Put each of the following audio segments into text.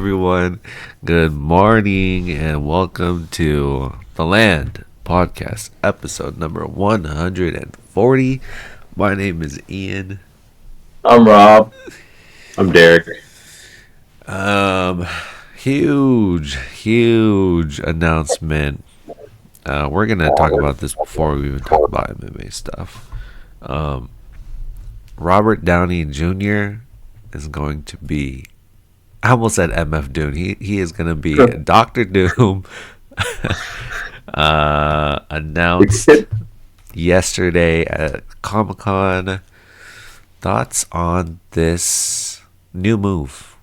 everyone. Good morning, and welcome to The Land Podcast, episode number 140. My name is Ian. I'm Rob. I'm Derek. Huge announcement. We're gonna talk about this before we even talk about MMA stuff. Robert Downey Jr. is going to be, I almost said MF Doom. He is going to be Dr. Doom. Announced yesterday at Comic-Con. Thoughts on this new move?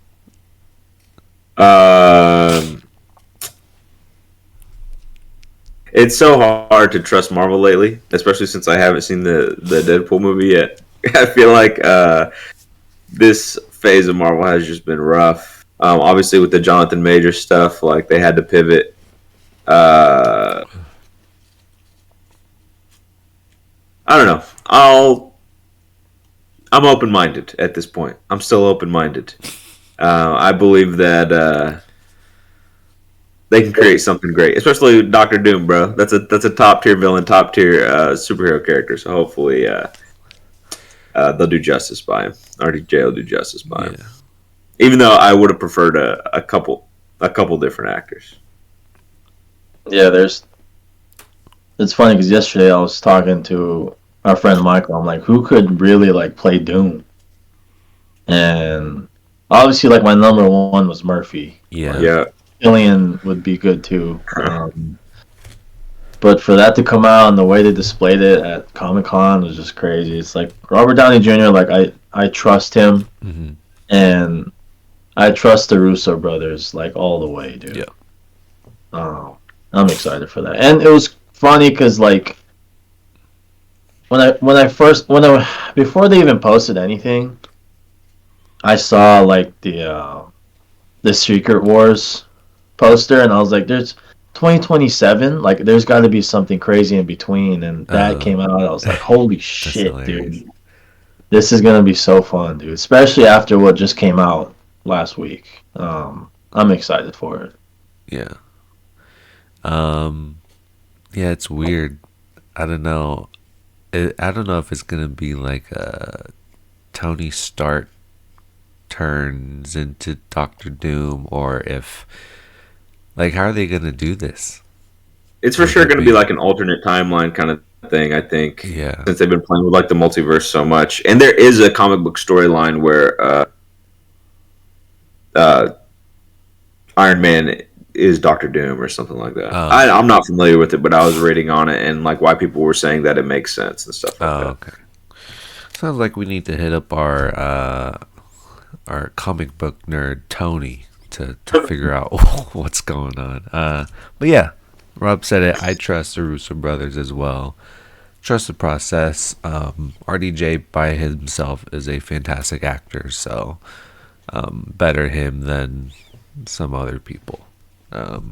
It's so hard to trust Marvel lately, especially since I haven't seen the Deadpool movie yet. I feel like this phase of Marvel has just been rough. Obviously, with the Jonathan Majors stuff, like they had to pivot. I don't know. I'm open-minded at this point. I'm still open-minded. I believe that they can create something great, especially Doctor Doom, bro. That's a top tier villain, top tier superhero character. So hopefully, they'll do justice by him. RDJ will do justice by him. Even though I would have preferred a couple different actors. Yeah, it's funny because yesterday I was talking to our friend Michael. I'm like, who could really play Doom? And obviously, my number one was Murphy. Yeah. Killian would be good too. But for that to come out and the way they displayed it at Comic-Con was just crazy. It's like Robert Downey Jr., I trust him. Mm-hmm. And I trust the Russo brothers, all the way, dude. Yeah. I'm excited for that. And it was funny because, before they even posted anything, I saw, the Secret Wars poster, and I was like, there's 2027, there's got to be something crazy in between, and that came out. I was like, holy shit, dude, this is gonna be so fun, dude, especially after what just came out last week. I'm excited for it. Yeah. It's weird. I don't know. I don't know if it's gonna be like a Tony Stark turns into Doctor Doom, or if how are they gonna do this? It's for sure going to be an alternate timeline kind of thing, I think. Yeah. Since they've been playing with the multiverse so much, and there is a comic book storyline where Iron Man is Doctor Doom or something like that. I'm not familiar with it, but I was reading on it and why people were saying that it makes sense and stuff like that. Okay. Sounds like we need to hit up our comic book nerd Tony to figure out what's going on. But yeah, Rob said it. I trust the Russo brothers as well. Trust the process. RDJ by himself is a fantastic actor, so better him than some other people. Have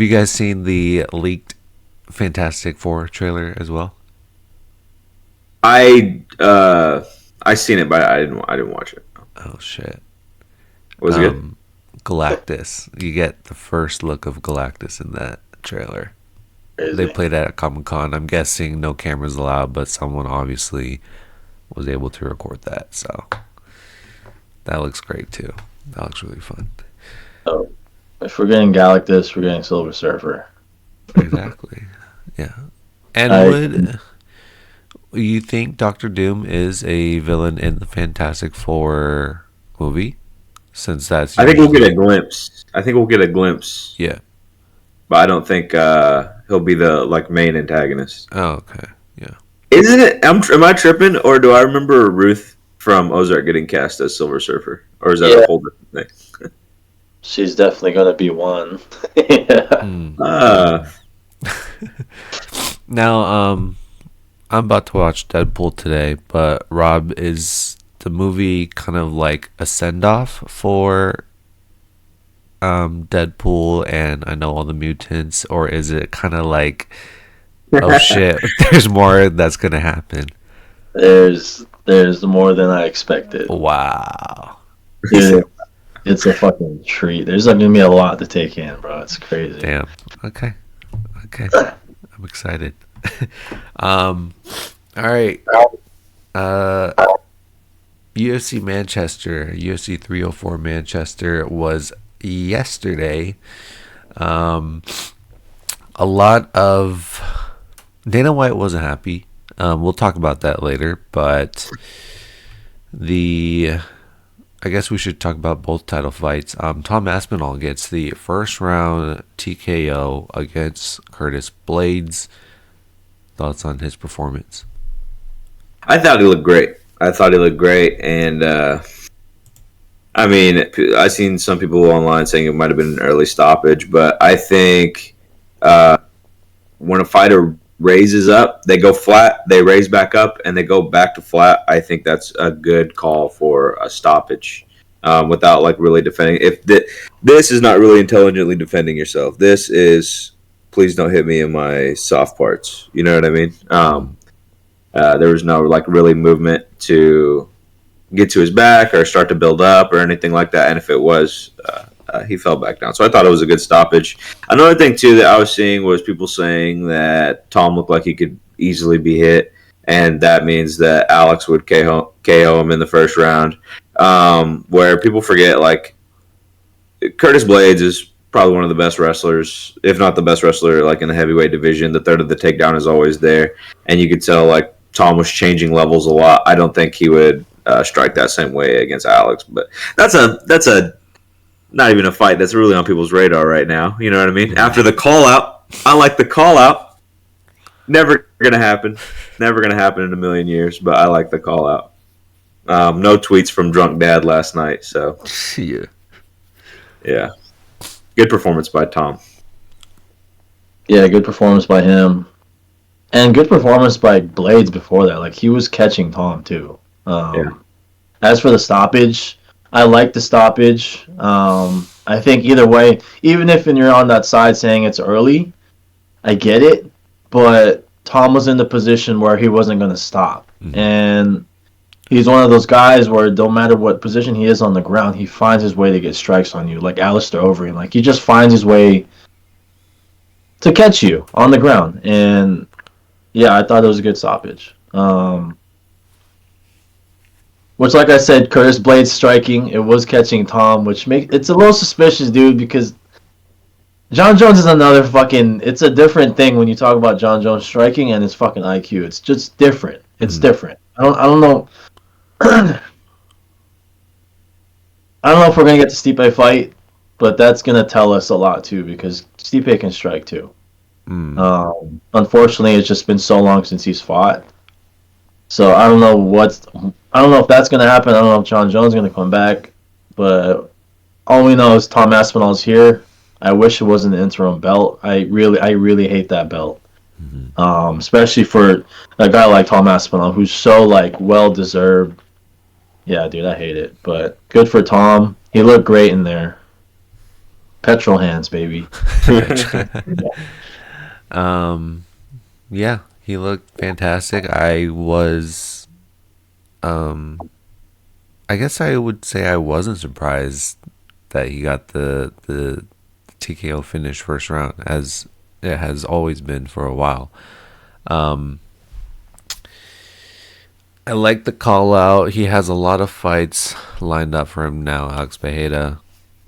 you guys seen the leaked Fantastic Four trailer as well? I seen it, but I didn't watch it. Oh shit! Was it good? Galactus. You get the first look of Galactus in that trailer. They played that at Comic-Con. I'm guessing no cameras allowed, but someone obviously was able to record that. So that looks great too. That looks really fun. Oh, if we're getting Galactus, we're getting Silver Surfer. Exactly. Yeah. And would you think Doctor Doom is a villain in the Fantastic Four movie? Since that's, I think we'll get a glimpse. Yeah. But I don't think he'll be the main antagonist. Oh, okay. Yeah. Isn't it? Am I tripping, or do I remember Ruth from Ozark getting cast as Silver Surfer, or is that a whole different thing? She's definitely gonna be one. Now, I'm about to watch Deadpool today, but Rob, is the movie kind of like a send-off for Deadpool and I Know All the Mutants, or is it kind of like, oh shit, there's more that's gonna happen? There's more than I expected. Wow. Dude, it's a fucking treat. There's like gonna be a lot to take in, bro. It's crazy. Damn. Okay. Okay. I'm excited. um. All right. Uh. UFC Manchester, UFC 304 Manchester was yesterday. Um, a lot of Dana White wasn't happy. We'll talk about that later, but I guess we should talk about both title fights. Tom Aspinall gets the first round TKO against Curtis Blades. Thoughts on his performance? I thought he looked great. And I mean, I've seen some people online saying it might have been an early stoppage, but I think when a fighter raises up, they go flat, they raise back up, and they go back to flat. I think that's a good call for a stoppage without like really defending. This is not really intelligently defending yourself. This is please don't hit me in my soft parts. You know what I mean? There was no like really movement to get to his back or start to build up or anything like that. And if it was, he fell back down. So I thought it was a good stoppage. Another thing too that I was seeing was people saying that Tom looked like he could easily be hit, and that means that Alex would KO him in the first round. Where people forget, like Curtis Blades is probably one of the best wrestlers, if not the best wrestler, like in the heavyweight division. The third of the takedown is always there, and you could tell like Tom was changing levels a lot. I don't think he would strike that same way against Alex, but that's a not even a fight that's really on people's radar right now. You know what I mean? After the call out, I like the call out. Never gonna happen. Never gonna happen in a million years. But I like the call out. No tweets from drunk dad last night. So yeah, good performance by Tom. Yeah, good performance by him, and good performance by Blades before that. Like he was catching Tom too. Yeah. As for the stoppage, I like the stoppage. I think either way, even if you're on that side saying it's early, I get it. But Tom was in the position where he wasn't going to stop. Mm-hmm. And he's one of those guys where no matter what position he is on the ground, he finds his way to get strikes on you, like Alistair Overeem. Like he just finds his way to catch you on the ground. And yeah, I thought it was a good stoppage. Which, like I said, Curtis Blades striking, it was catching Tom, which it's a little suspicious, dude, because John Jones is another fucking. It's a different thing when you talk about John Jones striking and his fucking IQ. It's just different. It's different. I don't know. I don't know if we're gonna get the Stipe fight, but that's gonna tell us a lot too, because Stipe can strike too. Unfortunately, it's just been so long since he's fought. So I don't know if that's gonna happen. I don't know if John Jones is gonna come back, but all we know is Tom Aspinall's here. I wish it wasn't an interim belt. I really hate that belt, especially for a guy like Tom Aspinall, who's so like well deserved. Yeah, dude, I hate it, but good for Tom. He looked great in there. Petrol hands, baby. Yeah, he looked fantastic. I guess I would say I wasn't surprised that he got the TKO finish first round, as it has always been for a while. I like the call out. He has a lot of fights lined up for him now. Alex Bejeda,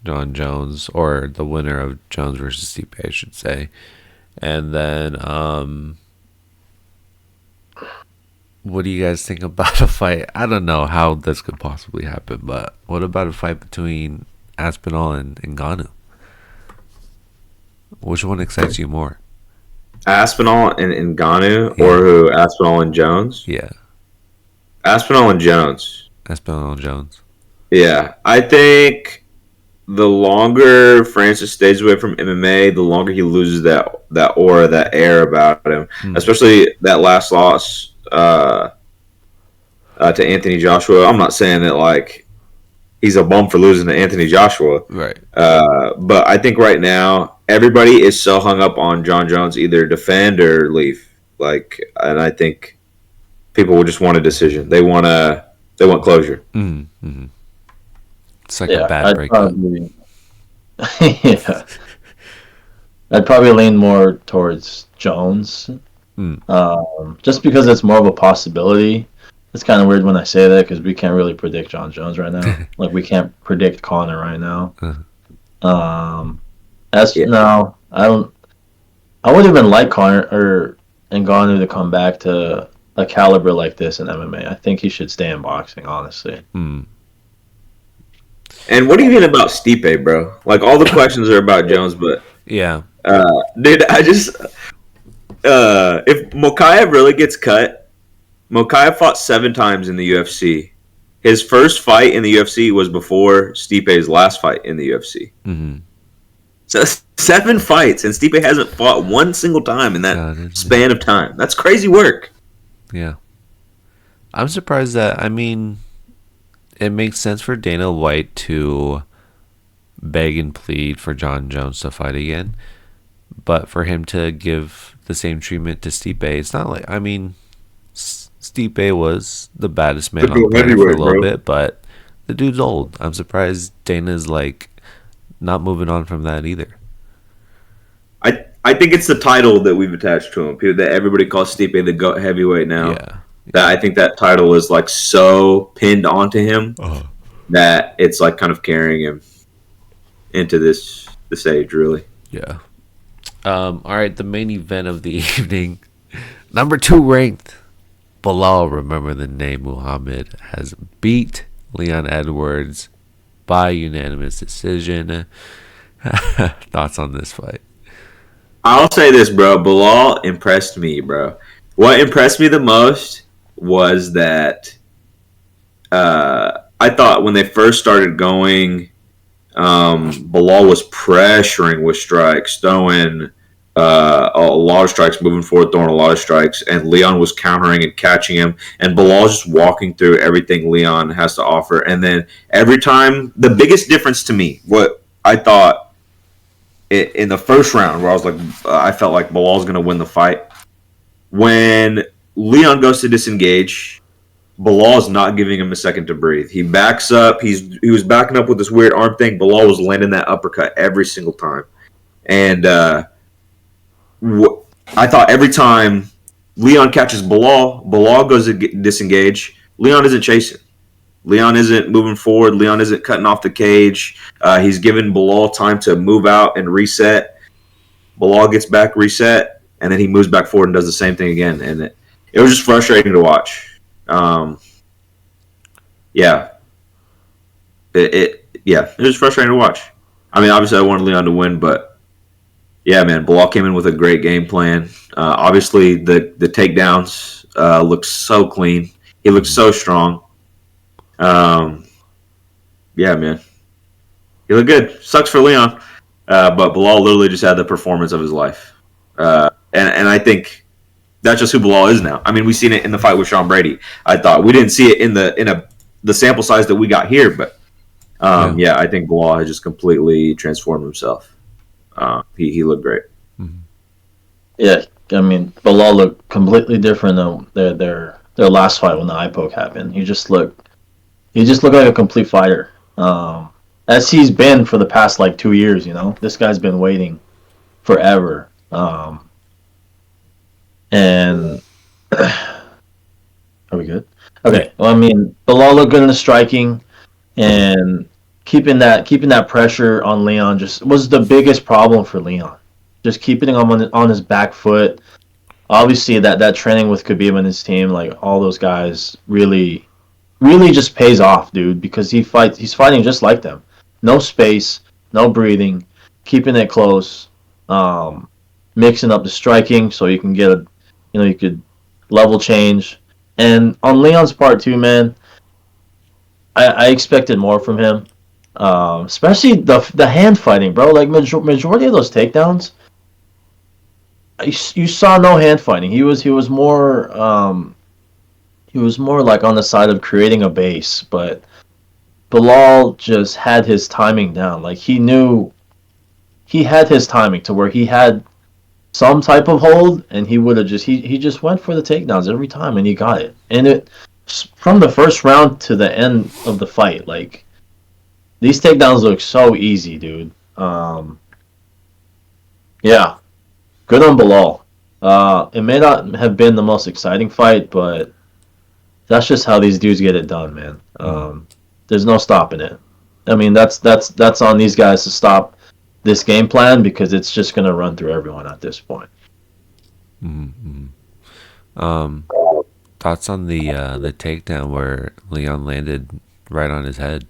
John Jones, or the winner of Jones versus Stipe, I should say. And then, what do you guys think about a fight? I don't know how this could possibly happen, but what about a fight between Aspinall and Ngannou? Which one excites you more? Aspinall and Ngannou, or who? Aspinall and Jones? Yeah. Aspinall and Jones. Aspinall and Jones. Yeah. I think the longer Francis stays away from MMA, the longer he loses that aura, that air about him. Especially that last loss to Anthony Joshua. I'm not saying that like he's a bum for losing to Anthony Joshua. Right. But I think right now everybody is so hung up on John Jones either defend or leave. And I think people will just want a decision. They want closure. Mm-hmm. It's like a Yeah, bad I'd breakup. probably yeah, I'd probably lean more towards Jones, Hmm. just because it's more of a possibility. It's kind of weird when I say that because we can't really predict John Jones right now. Like we can't predict Connor right now. Uh, Um, as Yeah. no, I don't. I would even like Connor or Ngannou to come back to a caliber like this in MMA. I think he should stay in boxing, honestly. hmm. And what do you think about Stipe, bro? Like all the questions are about Jones, but Yeah. dude, I just if Mokaev really gets cut, Mokaev fought 7 times in the UFC. His first fight in the UFC was before Stipe's last fight in the UFC. Hmm. So 7 fights, and Stipe hasn't fought one single time in that God, span of time. That's crazy work. yeah. I'm surprised that, I mean, it makes sense for Dana White to beg and plead for John Jones to fight again, but for him to give the same treatment to Stipe, it's not like, I mean, Stipe was the baddest man Could on the go planet for a heavyweight, little bro. bit, but the dude's old. I'm surprised Dana's like not moving on from that either. I think it's the title that we've attached to him. That everybody calls Stipe the GOAT heavyweight now. Yeah. That I think that title is like so pinned onto him Oh. that it's like kind of carrying him into this age, really. Yeah. All right, the main event of the evening. Number 2 ranked Bilal, remember the name, Muhammad, has beat Leon Edwards by unanimous decision. Thoughts on this fight? I'll say this, bro. Bilal impressed me, bro. What impressed me the most was that I thought when they first started going, Bilal was pressuring with strikes, throwing a lot of strikes, moving forward, throwing a lot of strikes, and Leon was countering and catching him, and Bilal just walking through everything Leon has to offer. And then every time, the biggest difference to me, what I thought in the first round, where I was like, I felt like Bilal's going to win the fight. When Leon goes to disengage, Bilal's not giving him a second to breathe. He backs up. He was backing up with this weird arm thing. Bilal was landing that uppercut every single time. And I thought every time Leon catches Bilal goes to disengage. Leon isn't chasing. Leon isn't moving forward. Leon isn't cutting off the cage. He's giving Bilal time to move out and reset. Bilal gets back, reset, and then he moves back forward and does the same thing again. And it was just frustrating to watch. Yeah, it was frustrating to watch. I mean, obviously I wanted Leon to win, but yeah, man, Bilal came in with a great game plan. Obviously the takedowns looked so clean. He looked so strong. Yeah, man, he looked good. Sucks for Leon, but Bilal literally just had the performance of his life. And I think that's just who Bilal is now. I mean, we've seen it in the fight with Sean Brady. I thought we didn't see it in the sample size that we got here, but yeah, I think Bilal has just completely transformed himself. He looked great. Yeah, I mean, Bilal looked completely different than their last fight when the eye poke happened. He just looked like a complete fighter. As he's been for the past like 2 years. You know, this guy's been waiting forever. And are we good? Okay. Well, I mean, Bilal looked good in the striking, and keeping that pressure on Leon just was the biggest problem for Leon. Just keeping him on his back foot. Obviously, that training with Khabib and his team, like all those guys, really, really just pays off, dude. Because he's fighting just like them. No space, no breathing, keeping it close, mixing up the striking so you can get you could level change. And on Leon's part too, man, I expected more from him. Especially the hand fighting, bro. Like majority of those takedowns, you saw no hand fighting. He was more like on the side of creating a base, but Bilal just had his timing down. Like he knew he had his timing to where he had some type of hold, and he would have he just went for the takedowns every time, and he got it. And it from the first round to the end of the fight, like these takedowns look so easy, dude. Yeah, good on Bilal. It may not have been the most exciting fight, but that's just how these dudes get it done, man. There's no stopping it. I mean, that's on these guys to stop this game plan because it's just gonna run through everyone at this point. Mm-hmm. Um, Thoughts on the takedown where Leon landed right on his head?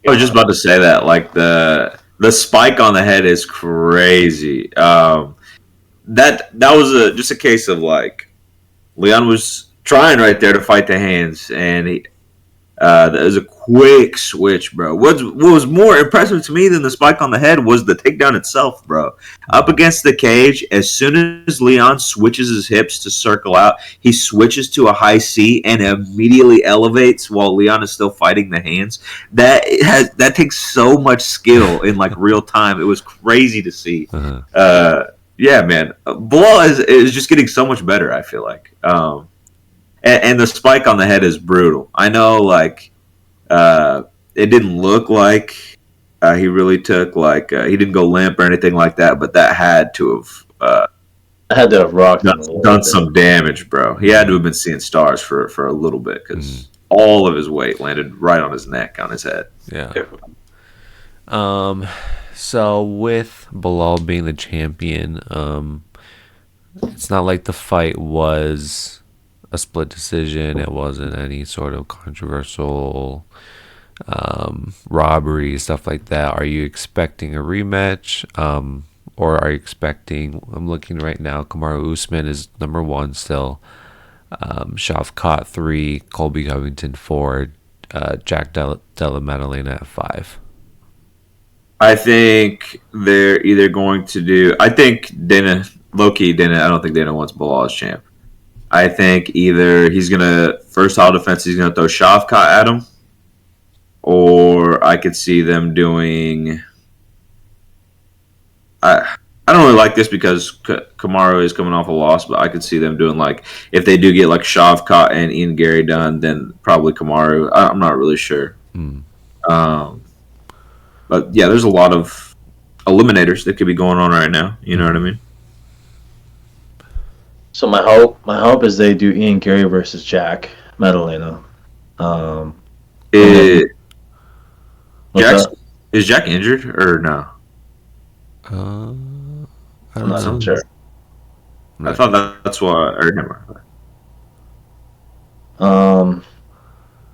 I was just about to say that. Like the spike on the head is crazy. That was just a case of like Leon was trying right there to fight the hands, and that was a quick switch, bro. What was more impressive to me than the spike on the head was the takedown itself, bro. Up against the cage, as soon as Leon switches his hips to circle out, he switches to a high C and immediately elevates while Leon is still fighting the hands. That takes so much skill in like real time. It was crazy to see. Yeah, man. Bilal is just getting so much better, I feel like. And the spike on the head is brutal. I know, like, it didn't look like he really took, like, he didn't go limp or anything like that, but that had to have I had to have rocked him a little done bit. some damage, bro. He had to have been seeing stars for a little bit because all of his weight landed right on his neck, on his head. Yeah. So with Bilal being the champion, it's not like the fight was a split decision. It wasn't any sort of controversial robbery, stuff like that. Are you expecting a rematch? Or are you expecting, I'm looking right now, Kamaru Usman is number 1 still. Shavkat 3, Colby Covington 4, Jack Della Maddalena at 5. I think they're either going to do. I think Dana, low-key Dana, I don't think Dana wants Bilal as champ. I think either he's going to, first title defense, he's going to throw Shavkat at him, or I could see them doing. I don't really like this because Kamaru is coming off a loss, but I could see them doing like, if they do get like Shavkat and Ian Gary done, then probably Kamaru. I'm not really sure. But yeah, there's a lot of eliminators that could be going on right now. You know what I mean? So my hope is they do Ian Gary versus Jack Maddalena. Is What's up? Jack injured or no? I I'm don't not know. sure. I thought that's what I remember. And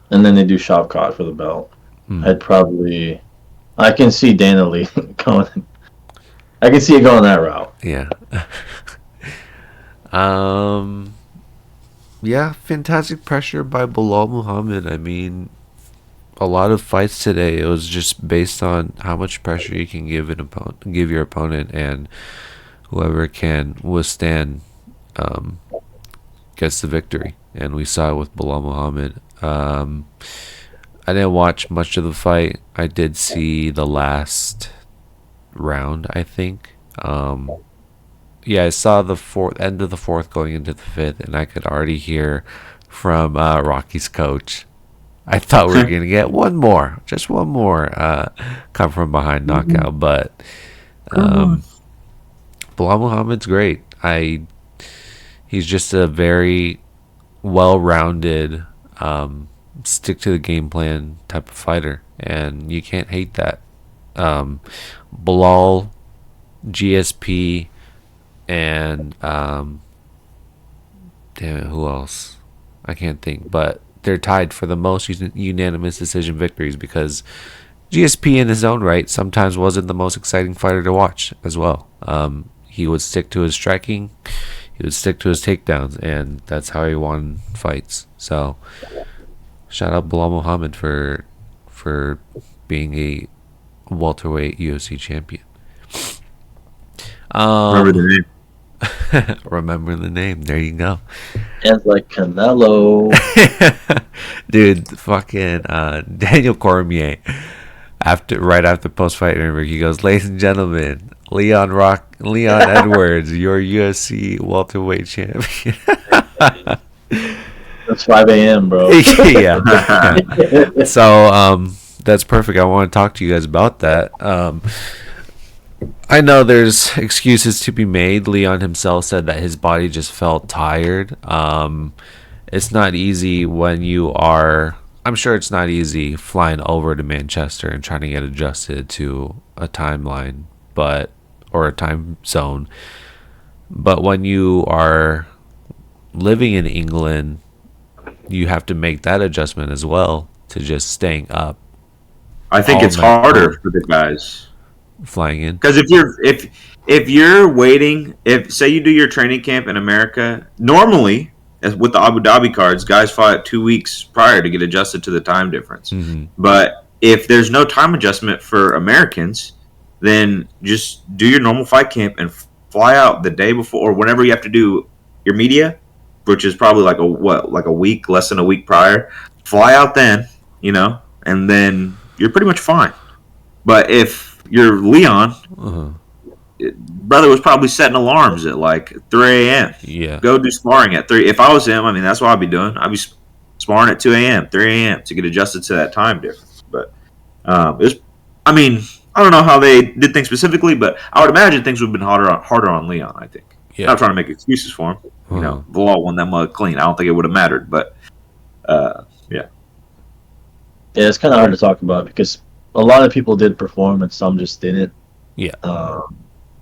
then they do Shavkat for the belt. I can see Dana Lee going. I can see it going that route. Yeah. Yeah, fantastic pressure by Bilal Muhammad. I mean, a lot of fights today, it was just based on how much pressure you can give your opponent, and whoever can withstand gets the victory. And we saw it with Bilal Muhammad. I didn't watch much of the fight. I did see the last round, I think. Yeah, I saw the end of the fourth going into the fifth, and I could already hear from Rocky's coach. I thought we were going to get just one more come from behind knockout, but Bilal Muhammad's great. He's just a very well-rounded, stick to the game plan type of fighter, and you can't hate that. Bilal, GSP, and damn it, who else? I can't think, but they're tied for the most unanimous decision victories because GSP in his own right sometimes wasn't the most exciting fighter to watch as well. He would stick to his striking, he would stick to his takedowns, and that's how he won fights. So shout out Bilal Muhammad for being a welterweight UFC champion. Remember the name. Remember the name. There you go. Hands like Canelo. Dude, fucking Daniel Cormier, right after post-fight interview, he goes, "Ladies and gentlemen, Leon Edwards, your UFC welterweight champion." That's 5 a.m., bro. Yeah. So that's perfect. I want to talk to you guys about that. I know there's excuses to be made. Leon himself said that his body just felt tired. It's not easy when you are. I'm sure it's not easy flying over to Manchester and trying to get adjusted to a timeline, or a time zone. But when you are living in England, you have to make that adjustment as well to just staying up I think all it's night harder long, for the guys flying in. because if you're waiting, if say you do your training camp in America, normally as with the Abu Dhabi cards, guys fly it 2 weeks prior to get adjusted to the time difference. Hmm. But if there's no time adjustment for Americans, then just do your normal flight camp and fly out the day before or whenever you have to do your media, which is probably like a week, less than a week prior. Fly out then, and then you're pretty much fine. But if you're Leon, Uh-huh. brother was probably setting alarms at like 3 a.m. Yeah. Go do sparring at 3. If I was him, I mean, that's what I'd be doing. I'd be sparring at 2 a.m., 3 a.m. to get adjusted to that time difference. But it was, I mean, I don't know how they did things specifically, but I would imagine things would have been harder on Leon, I think. Yeah. Not trying to make excuses for him. Uh-huh. The law won that mug clean. I don't think it would have mattered, but yeah. Yeah, it's kind of hard to talk about because a lot of people did perform and some just didn't. Yeah.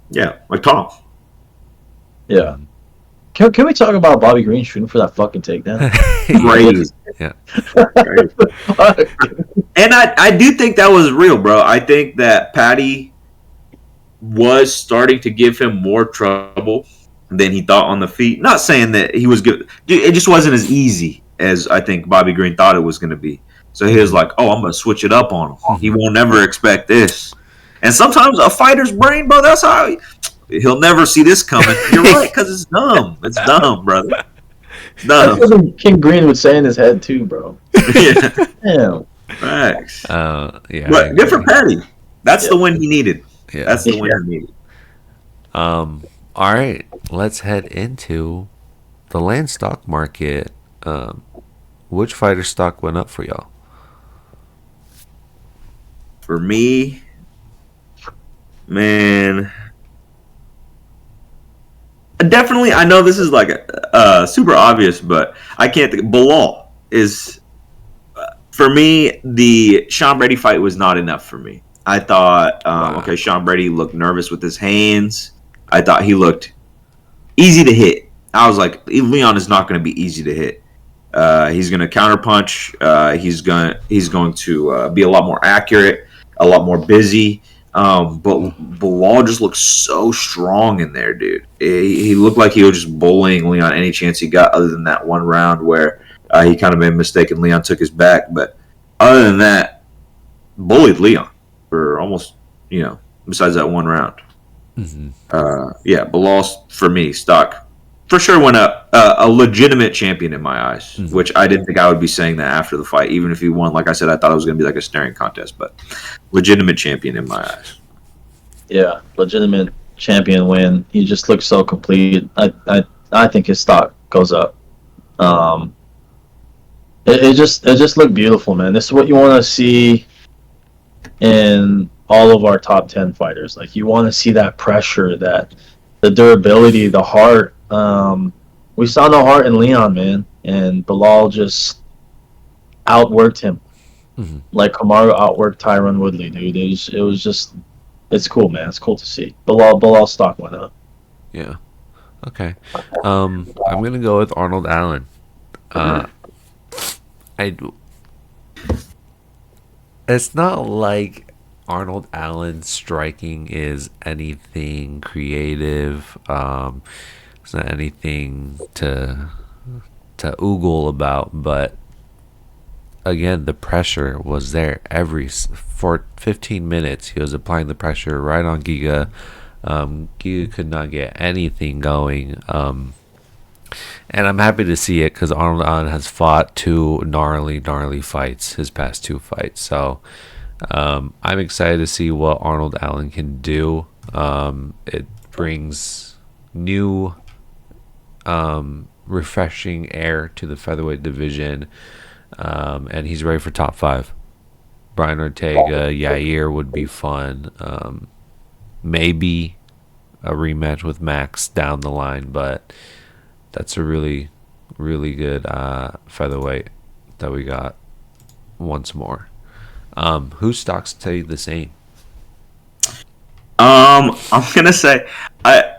Yeah, like Tom. Yeah. Can we talk about Bobby Green shooting for that fucking takedown? Crazy. Yeah. And I do think that was real, bro. I think that Patty was starting to give him more trouble than he thought on the feet. Not saying that he was good. Dude, it just wasn't as easy as I think Bobby Green thought it was going to be. So he was like, oh, I'm going to switch it up on him. He won't never expect this. And sometimes a fighter's brain, bro, that's how he'll never see this coming. You're right, because it's dumb. It's dumb, brother. It's dumb. That's what King Green would say in his head too, bro. Yeah. Damn. Facts. Yeah. But good for Patty. That's the win he needed. Yeah. That's the win he needed. All right, let's head into the land stock market. Which fighter stock went up for y'all? For me, man, definitely. I know this is like super obvious, but I can't think. Bilal is for me. The Sean Brady fight was not enough for me. I thought, okay, Sean Brady looked nervous with his hands. I thought he looked easy to hit. I was like, Leon is not going to be easy to hit. He's going to counterpunch. He's going to be a lot more accurate, a lot more busy. But Bilal just looked so strong in there, dude. He looked like he was just bullying Leon any chance he got, other than that one round where he kind of made a mistake and Leon took his back. But other than that, bullied Leon for almost, besides that one round. Mm-hmm. Yeah, Bilal for me, stock for sure went up. A legitimate champion in my eyes, which I didn't think I would be saying that after the fight. Even if he won, like I said, I thought it was going to be like a staring contest, but legitimate champion in my eyes. Yeah, legitimate champion win. He just looks so complete. I think his stock goes up. It just looked beautiful, man. This is what you want to see in all of our top 10 fighters. Like, you want to see that pressure, that the durability, the heart. We saw no heart in Leon, man, and Bilal just outworked him. Mm-hmm. Like Kamaru outworked Tyron Woodley, dude. It was just, it's cool, man. It's cool to see. Bilal stock went up. Yeah. Okay. I'm gonna go with Arnold Allen. It's not like Arnold Allen's striking is anything creative. It's not anything to oogle about, but again, the pressure was there for 15 minutes. He was applying the pressure right on Giga. Giga could not get anything going. And I'm happy to see it because Arnold Allen has fought two gnarly fights, his past two fights. So I'm excited to see what Arnold Allen can do. It brings new, refreshing air to the featherweight division, and he's ready for top 5. Brian Ortega, Yair would be fun. Maybe a rematch with Max down the line, but that's a really, really good featherweight that we got once more. Whose stocks stay the same? I'm gonna say I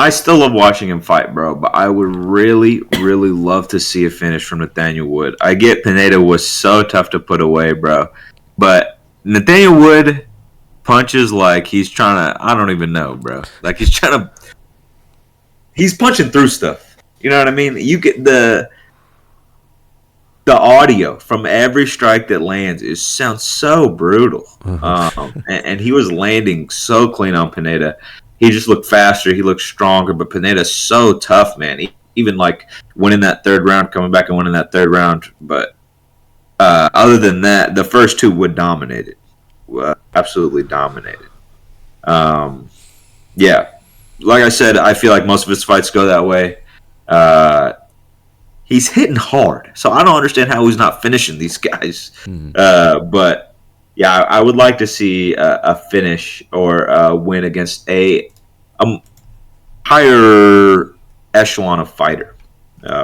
still love watching him fight, bro, but I would really, really love to see a finish from Nathaniel Wood. I get Pineda was so tough to put away, bro, but Nathaniel Wood punches like he's trying to. I don't even know, bro. Like he's punching through stuff. You know what I mean? You get the audio from every strike that lands sounds so brutal. And he was landing so clean on Pineda. He just looked faster. He looked stronger. But Pineda's so tough, man. Even like winning that third round, coming back and winning that third round. But other than that, the first two would dominate it. Absolutely dominated. Yeah. Like I said, I feel like most of his fights go that way. He's hitting hard, so I don't understand how he's not finishing these guys. But yeah, I would like to see a finish or a win against a higher echelon of fighter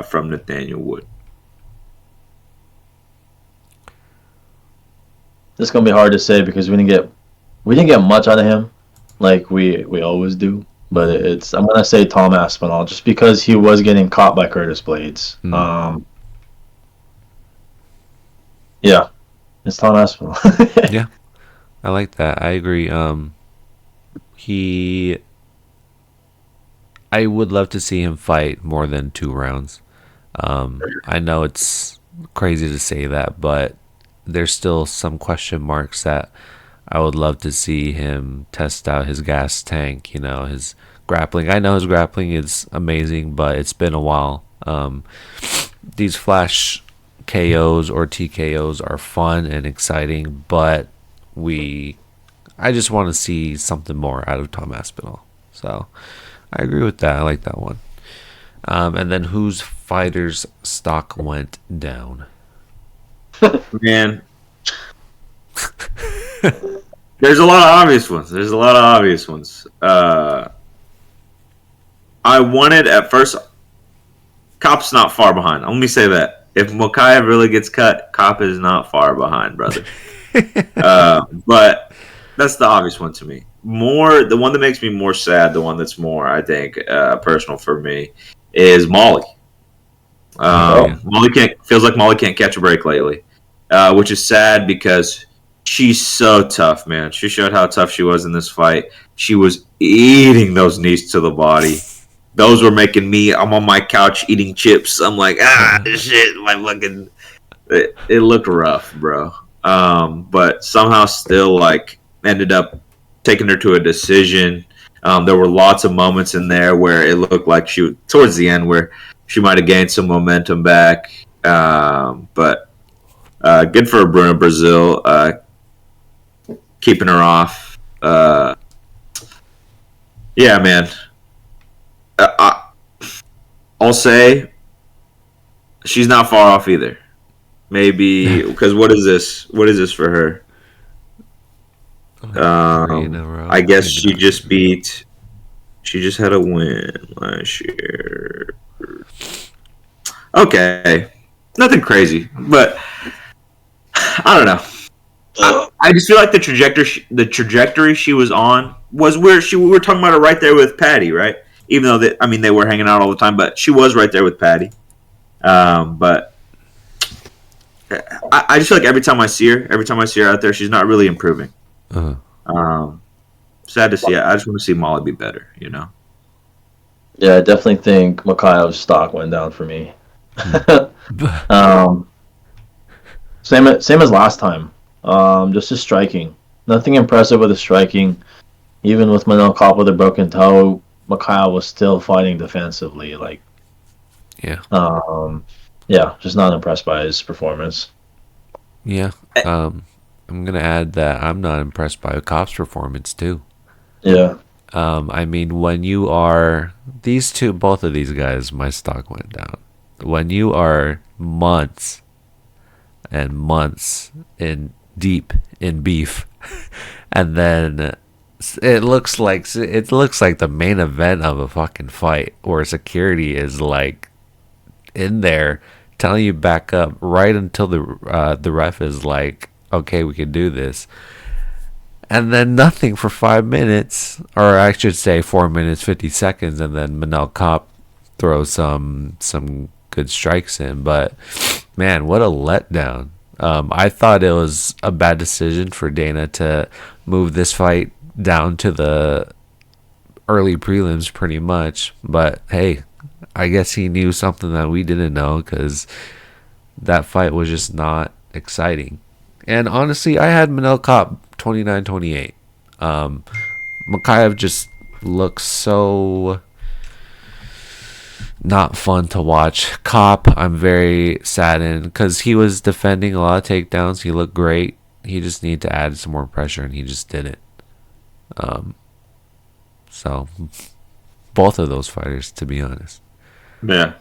from Nathaniel Wood. It's gonna be hard to say because we didn't get much out of him, like we always do. But I'm gonna say Tom Aspinall just because he was getting caught by Curtis Blades. Yeah, it's Tom Aspinall. Yeah, I like that. I agree. I would love to see him fight more than 2 rounds. I know it's crazy to say that, but there's still some question marks that I would love to see him test out his gas tank, his grappling. I know his grappling is amazing, but it's been a while. These flash KOs or TKOs are fun and exciting, but I just want to see something more out of Tom Aspinall. So I agree with that. I like that one. And then whose fighter's stock went down? Man. There's a lot of obvious ones. I wanted at first. Kop's not far behind. Let me say that. If Mokaev really gets cut, Kop is not far behind, brother. But that's the obvious one to me. The one that makes me more sad, the one that's more, I think, personal for me, is Molly. Feels like Molly can't catch a break lately, which is sad because she's so tough, man. She showed how tough she was in this fight. She was eating those knees to the body. Those were making me. I'm on my couch eating chips. I'm like, this shit. My fucking. It looked rough, bro. But somehow still ended up taking her to a decision. There were lots of moments in there where it looked like towards the end where she might have gained some momentum back. But good for Bruno Brazil. Keeping her off. Yeah, man. I'll say she's not far off either. Maybe because what is this? What is this for her? I guess she just had a win last year. Okay, nothing crazy, but I don't know. I just feel like the trajectory she was on was where we were talking about her right there with Patty, right? Even though they were hanging out all the time, but she was right there with Patty. But I just feel like every time I see her out there, she's not really improving. Sad to see. I just want to see Molly be better. Yeah, I definitely think Mokaev's stock went down for me. Same as last time. Just his striking. Nothing impressive with his striking. Even with Manel Kape with a broken toe, Mokaev was still fighting defensively. Just not impressed by his performance. Yeah. I'm gonna add that I'm not impressed by Kop's performance too. Yeah. When you are both of these guys, my stock went down. When you are months and months in deep in beef, and then it looks like the main event of a fucking fight where security is like in there telling you back up right until the ref is like, okay, we can do this, and then nothing for 5 minutes, or I should say 4 minutes 50 seconds, and then Manel Kopp throws some good strikes in. But man, what a letdown. I thought it was a bad decision for Dana to move this fight down to the early prelims pretty much, but hey, I guess he knew something that we didn't know, because that fight was just not exciting. And honestly, I had Manel Kopp 29-28. Makayev just looks so not fun to watch. Kopp, I'm very saddened because he was defending a lot of takedowns. He looked great. He just needed to add some more pressure, and he just didn't. So both of those fighters, to be honest. Yeah,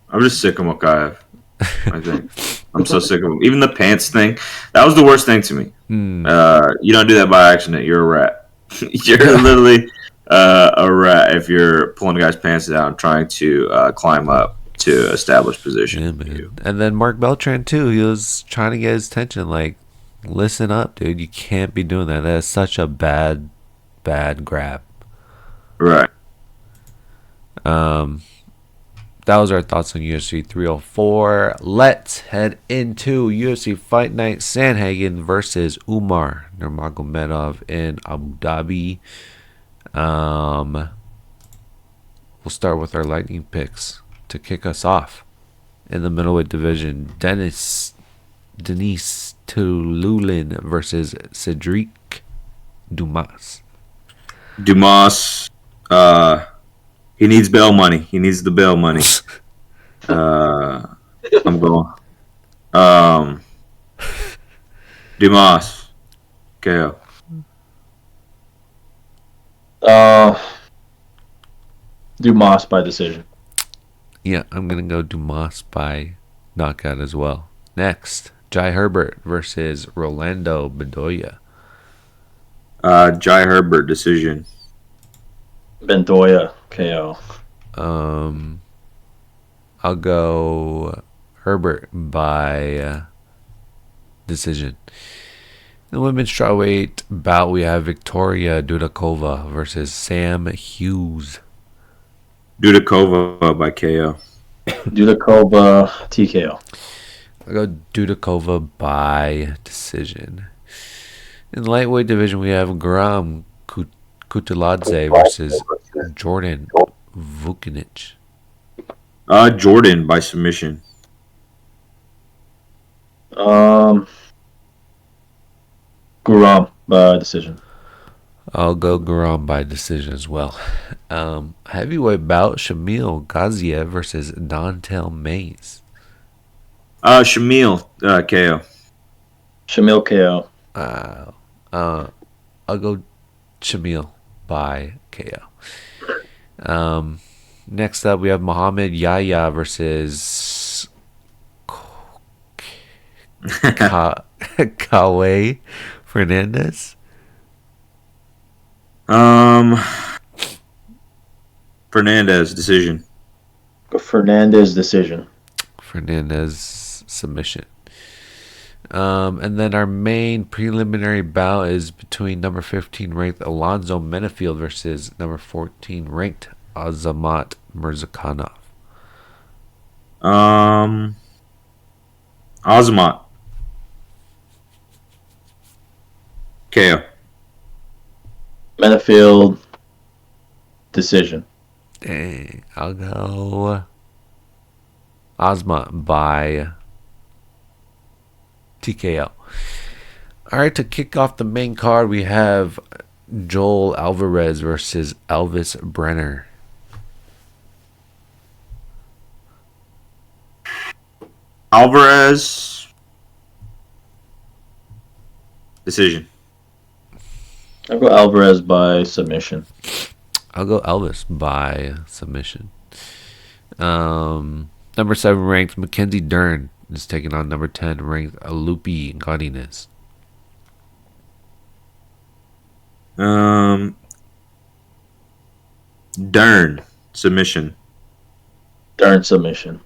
I'm just sick of Makayev. I think I'm so sick of him. Even the pants thing, that was the worst thing to me. You don't do that by accident. You're a rat. You're literally a rat if you're pulling a guy's pants down and trying to climb up to establish position. Yeah, man. And then Mark Beltran too. He was trying to get his attention. Like, listen up, dude. You can't be doing that. That is such a bad grab. Right. That was our thoughts on UFC 304. Let's head into UFC Fight Night Sandhagen versus Umar Nurmagomedov in Abu Dhabi. We'll start with our lightning picks to kick us off. In the middleweight division, Denis Tululin versus Cedric Dumas. Dumas, he needs bail money. He needs the bail money. I'm going. Dumas. KO. Dumas by decision. Yeah, I'm going to go Dumas by knockout as well. Next, Jai Herbert versus Rolando Bedoya. Jai Herbert decision. Bendoya KO. I'll go Herbert by decision. In the women's strawweight bout, we have Victoria Dudakova versus Sam Hughes. Dudakova by KO. Dudakova TKO. I'll go Dudakova by decision. In the lightweight division, we have Graham Kutiladze versus Jordan Vucinic. Jordan by submission. Guram by decision. I'll go Guram by decision as well. Heavyweight bout, Shamil Gaziev versus Dontel Mays. Shamil KO. Shamil KO. I'll go Shamil by KO. Next up, we have Muhammad Yahya versus Kawe Fernandez. Fernandez decision. Fernandez decision. Fernandez submission. And then our main preliminary bout is between number 15 ranked Alonzo Menefield versus number 14 ranked Azamat Mirzakhanov. Azamat. KO. Menefield decision. Dang, I'll go Azamat by TKO. All right, to kick off the main card, we have Joel Alvarez versus Elvis Brenner. Alvarez decision. I'll go Alvarez by submission. I'll go Elvis by submission. Number 7 ranked Mackenzie Dern is taking on number 10 ranked Lupi Godinez. Um, Dern submission. Darn submission.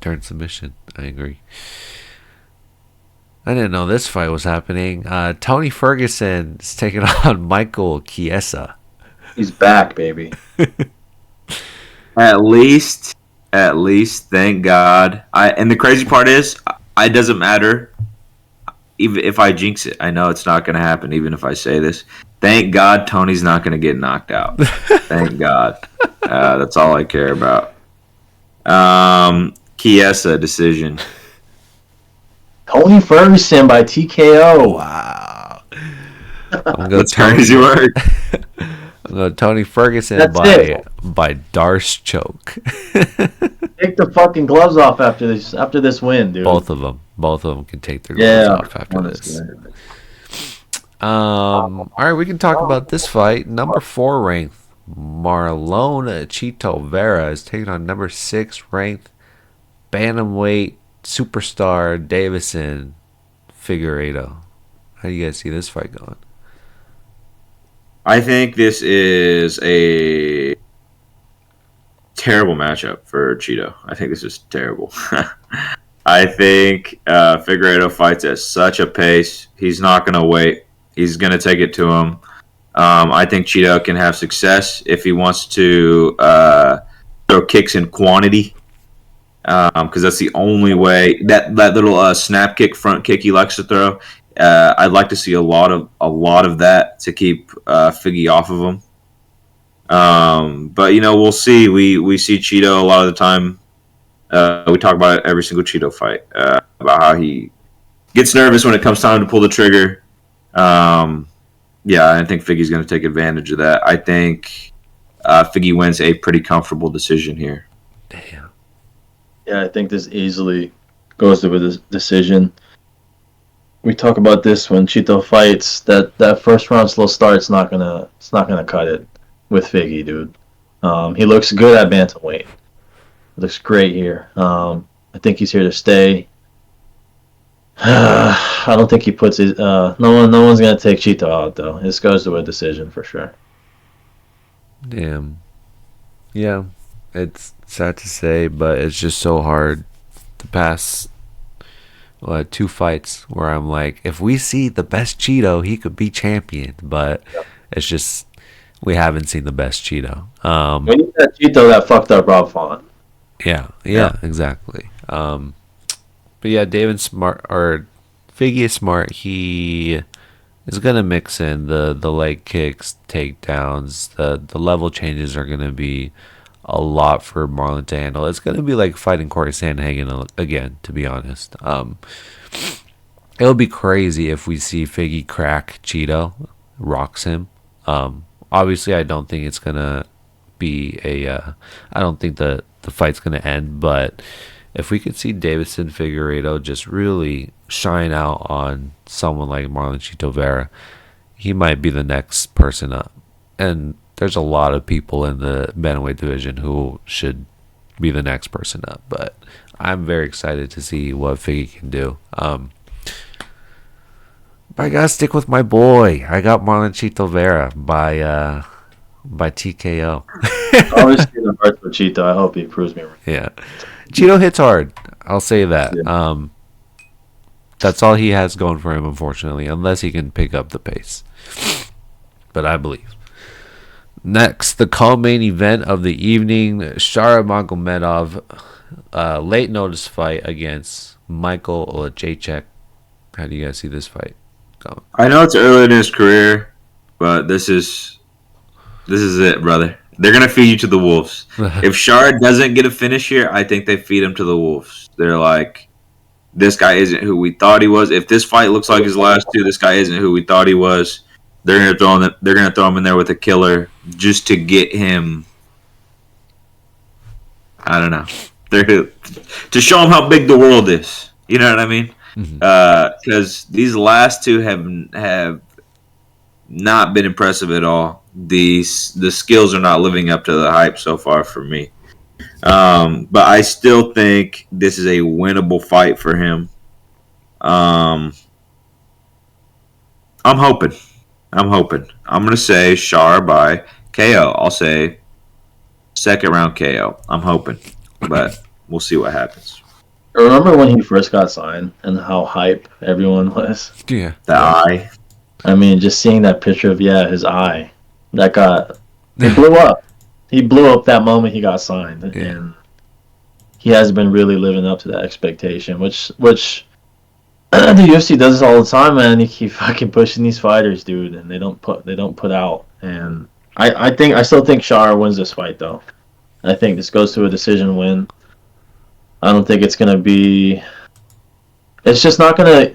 Turn submission. I agree. I didn't know this fight was happening. Tony Ferguson is taking on Michael Chiesa. He's back, baby. At least, thank God. And the crazy part is, it doesn't matter. Even if I jinx it, I know it's not going to happen. Even if I say this, thank God Tony's not going to get knocked out. Thank God. That's all I care about. Chiesa decision. Tony Ferguson by TKO. Wow. I'm going That's crazy work. Tony Ferguson That's by Darce choke. Take the fucking gloves off after this win, dude. Both of them can take their gloves off after honestly. this. All right, we can talk about this fight. Number 4 ranked Marlon Chito Vera is taking on number 6 ranked bantamweight superstar Davison Figueiredo. How do you guys see this fight going? I think this is a terrible matchup for Cheeto. I think this is terrible. I think Figueiredo fights at such a pace. He's not going to wait. He's going to take it to him. I think Cheeto can have success if he wants to throw kicks in quantity, because that's the only way. That little snap kick, front kick he likes to throw. I'd like to see a lot of that to keep Figgy off of him. But we'll see. We see Cheeto a lot of the time. We talk about it every single Cheeto fight, about how he gets nervous when it comes time to pull the trigger. I think Figgy's going to take advantage of that. I think Figgy wins a pretty comfortable decision here. Damn. Yeah, I think this easily goes to a decision. We talk about this when Chito fights. That first round slow start, it's not gonna cut it with Figgy, dude. He looks good at bantamweight. Looks great here. I think he's here to stay. I don't think he puts his. No one's gonna take Chito out though. This goes to a decision for sure. Damn. Yeah, it's sad to say, but it's just so hard to pass 2 fights where I'm like, if we see the best Cheeto, he could be champion. But it's just we haven't seen the best Cheeto. We need that Cheeto that fucked up Rob Font. Yeah, exactly. But yeah, David Smart or Figgy is smart. He is gonna mix in the leg kicks, takedowns. The level changes are gonna be a lot for Marlon to handle. It's gonna be like fighting Corey Sandhagen again, to be honest. It'll be crazy if we see Figgy crack Cheeto, rocks him. Obviously, I don't think it's gonna be I don't think the fight's gonna end, but if we could see Davison Figueiredo just really shine out on someone like Marlon Chito Vera, he might be the next person up. And there's a lot of people in the bantamweight division who should be the next person up, but I'm very excited to see what Figgy can do. But I gotta stick with my boy. I got Marlon Chito Vera by TKO. Obviously, the heart for Chito. I hope he proves me wrong. Yeah, Cheeto hits hard. I'll say that. Yeah. That's all he has going for him, unfortunately, unless he can pick up the pace. But I believe. Next, the co-main event of the evening: Nurmagomedov, late notice fight against Michael Olajaychuk. How do you guys see this fight going? I know it's early in his career, but this is it, brother. They're gonna feed you to the wolves. If Shard doesn't get a finish here, I think they feed him to the wolves. They're like, this guy isn't who we thought he was. If this fight looks like his last 2, this guy isn't who we thought he was. They're gonna throw him in there with a killer just to get him. I don't know. To show him how big the world is. You know what I mean? Because these last 2 have not been impressive at all. The skills are not living up to the hype so far for me. But I still think this is a winnable fight for him. I'm hoping. I'm hoping. I'm gonna say Shar by KO. I'll say second round KO. I'm hoping, but we'll see what happens. Remember when he first got signed and how hype everyone was? Yeah. The eye. I mean, just seeing that picture of his eye, that got it blew up. He blew up that moment he got signed, Yeah. and he has been really living up to that expectation. Which the UFC does this all the time, man. You keep fucking pushing these fighters, dude, and they don't put out. And I still think Shara wins this fight though. I think this goes to a decision win. I don't think it's gonna be. It's just not gonna.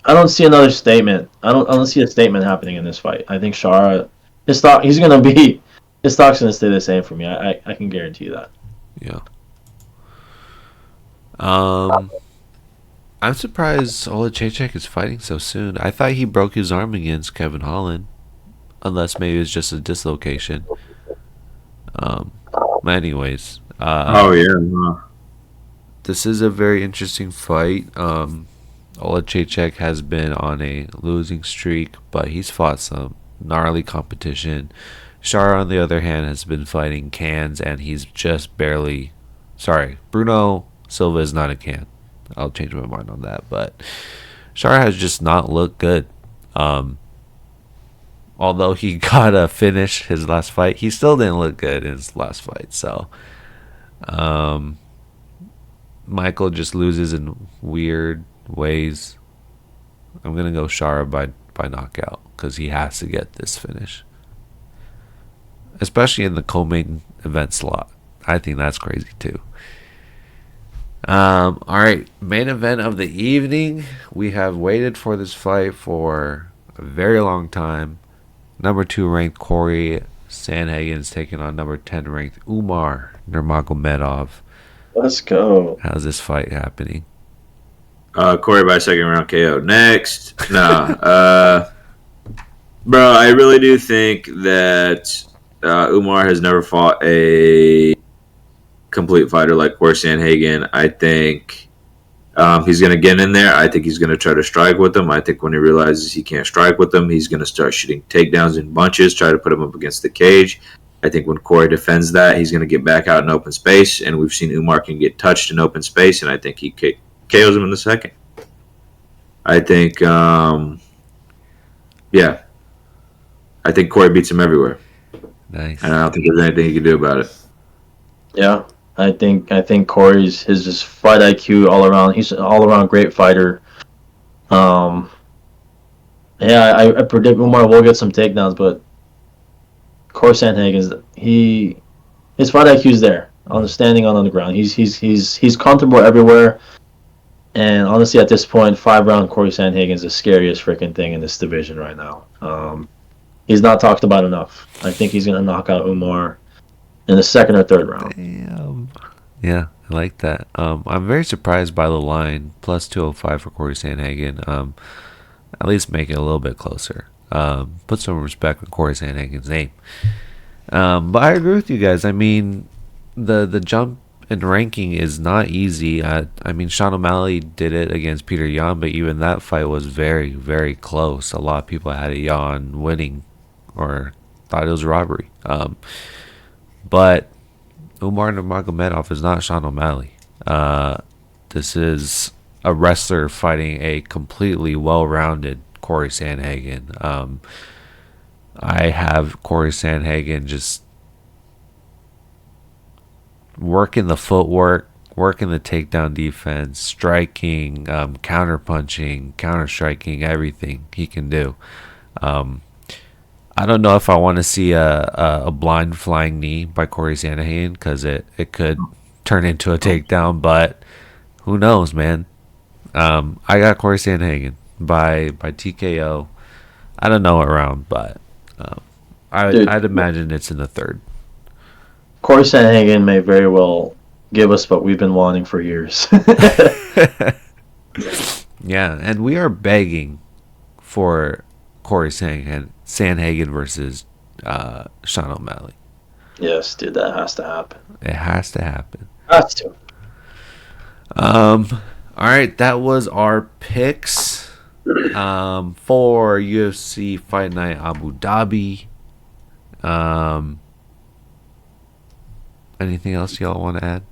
I don't see another statement. I don't see a statement happening in this fight. I think Shara, his stock, he's gonna be. His stock's gonna stay the same for me. I can guarantee that. Yeah. Um, I'm surprised Olajaychik is fighting so soon. I thought he broke his arm against Kevin Holland, unless maybe it's just a dislocation. But anyways, Oh yeah. this is a very interesting fight. Olajaychik has been on a losing streak, but he's fought some gnarly competition. Shara, on the other hand, has been fighting cans, and he's just barely. Sorry, Bruno Silva is not a can. I'll change my mind on that, but Shara has just not looked good. Um, Although he got a finish his last fight, he still didn't look good in his last fight. So, um, Michael just loses in weird ways. I'm gonna go Shara by knockout because he has to get this finish, especially in the co-main event slot. I think that's crazy too. All right, main event of the evening. We have waited for this fight for a very long time. Number 2 ranked Corey Sandhagen is taking on number 10 ranked Umar Nurmagomedov. Let's go. How's this fight happening? Corey by second round KO. Next, bro, I really do think that Umar has never fought a complete fighter like Corey Sandhagen. I think he's going to get in there. I think he's going to try to strike with him. I think when he realizes he can't strike with him, he's going to start shooting takedowns in bunches, try to put him up against the cage. I think when Corey defends that, he's going to get back out in open space, and we've seen Umar can get touched in open space, and I think he KOs him in the second. I think, yeah, I think Corey beats him everywhere, Nice. and I don't think there's anything he can do about it. Yeah, I think Corey's his just fight IQ all around. He's an all around great fighter. Um, yeah, I predict Umar will get some takedowns, but Corey Sandhagen's his fight IQ is there on the standing on the ground. He's comfortable everywhere. And honestly, at this point, 5 round Corey Sandhagen is the scariest freaking thing in this division right now. He's not talked about enough. I think he's gonna knock out Umar in the second or third round. Damn. Yeah, I like that. I'm very surprised by the line plus 205 for Corey Sandhagen. At least make it a little bit closer. Put some respect on Corey Sandhagen's name. But I agree with you guys. I mean, the jump in ranking is not easy. I mean, Sean O'Malley did it against Peter Yan, but even that fight was very, very close. A lot of people had Yan winning or thought it was a robbery. But Umar Nurmagomedov is not Sean O'Malley. This is a wrestler fighting a completely well-rounded Corey Sandhagen. I have Corey Sandhagen just working the footwork, working the takedown defense, striking, counter punching, counter striking, everything he can do. I don't know if I want to see a blind flying knee by Corey Sandhagen because it could turn into a takedown, but who knows, man. I got Corey Sandhagen by TKO. I don't know what round, but I'd imagine it's in the third. Corey Sandhagen may very well give us what we've been wanting for years. Yeah, and we are begging for Corey Sandhagen versus Sean O'Malley. Yes, dude, that has to happen. It has to happen. Has to. All right, that was our picks. For UFC Fight Night Abu Dhabi. Anything else y'all want to add?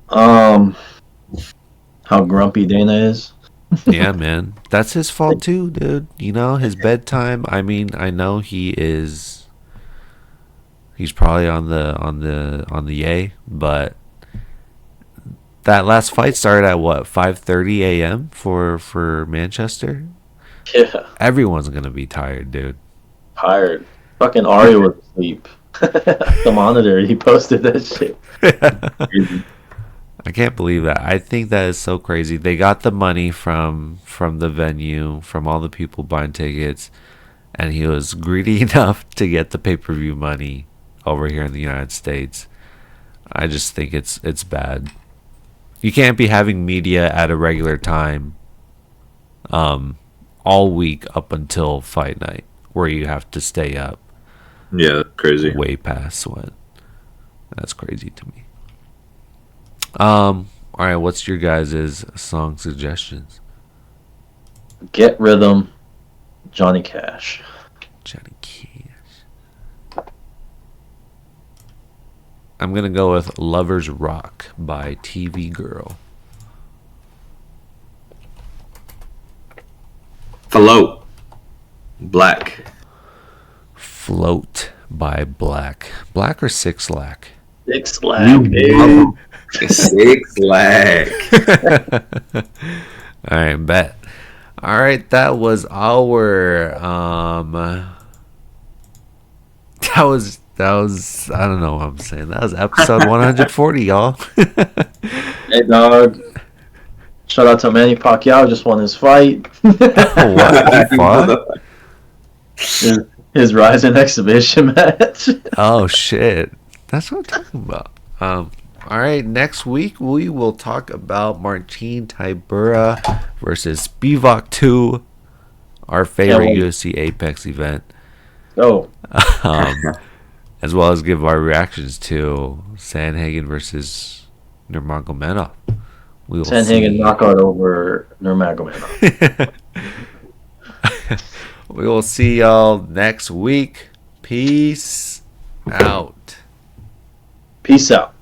Um, how grumpy Dana is. Yeah, man. That's his fault too, dude. You know, his bedtime. I mean, I know he's probably on the yay, but that last fight started at what, 5:30 a.m. for Manchester? Yeah, Everyone's going to be tired, dude. tired. Fucking Ari was asleep. The monitor, he posted that shit. I can't believe that. I think that is so crazy. They got the money from the venue, from all the people buying tickets, and he was greedy enough to get the pay-per-view money over here in the United States. I just think it's bad. You can't be having media at a regular time all week up until fight night where you have to stay up Yeah, crazy. way past when. That's crazy to me. All right, what's your guys' song suggestions? Get Rhythm, Johnny Cash. Johnny Cash. I'm gonna go with "Lovers Rock" by TV Girl. Float. Black. "Float" by Black. Black or Six Lack? Big Slack, You Six lag. All right, bet. All right, that was our that was I don't know what I'm saying. That was episode 140, y'all. Hey, dog. Shout out to Manny Pacquiao, just won his fight. What? He fought? his Rising exhibition match. Oh shit. That's what I'm talking about. All right, next week we will talk about Martin Tybura versus Spivak 2, our favorite wait. UFC Apex event. Oh, Um, as well as give our reactions to Sandhagen versus Nurmagomedov. We will Sandhagen see. knockout over Nurmagomedov. We will see y'all next week. Peace out. Peace out.